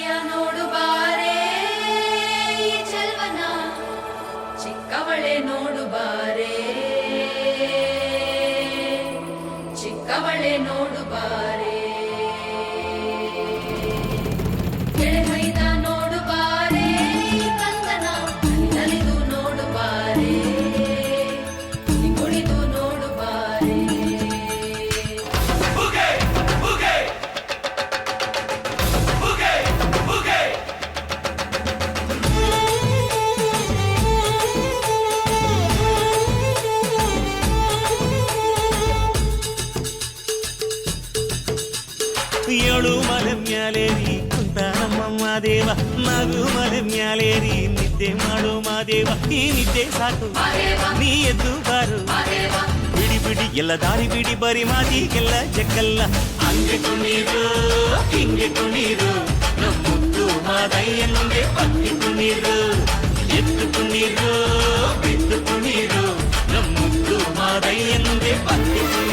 ತಾಯಿಯ ನೋಡು ಬಾರೆ ಈ ಚೆಲ್ವನ ಚಿಕ್ಕವಳೆ ನೋಡು ಬಾರೆ ಚಿಕ್ಕವಳೆ ನೋಡು ಬಾರೆ ಎಳೆಮೈದ ನೋಡು ಬಾರೆ ಈ ಕಂದನ ನಲಿದು ನೋಡು ಬಾರೆ ಕುಣಿದು ನೋಡು ಬಾರೆ ಏಳು ಮಲೆ ಮ್ಯಾಲೇರಿ ಕುಂತ ನಮ್ಮಮ್ಮ ದೇವ ನಗು ಮಲೆ ಮ್ಯಾಲೇರಿ ನಿದ್ದೆ ಮಾಡು ಮಾದೇವ ಈ ನಿದ್ದೆ ಸಾಕು ನೀ ಎದ್ದು ಬಾರು ಬಿಡಿ ಬಿಡಿ ಎಲ್ಲ ದಾರಿ ಬಿಡಿ ಬರಿ ಮಾತಿಗೆಲ್ಲ ಜಗ್ಗಲ್ಲ ಹಂಗೆ ಕುಣೀರು ಹಿಂಗೆ ಕುಣೀರು ನಮ್ಮುದ್ದು ಮಾದಯ್ಯನಿಗೆ ಪತ್ತಿ ಕುಣೀರು ಎದ್ದು ಕುಣೀರು ಬಿದ್ದು ಕುಣೀರು ನಮ್ಮುದ್ದು ಮಾದಯ್ಯನಿಗೆ ಪತ್ತಿ ಕುಣೀರು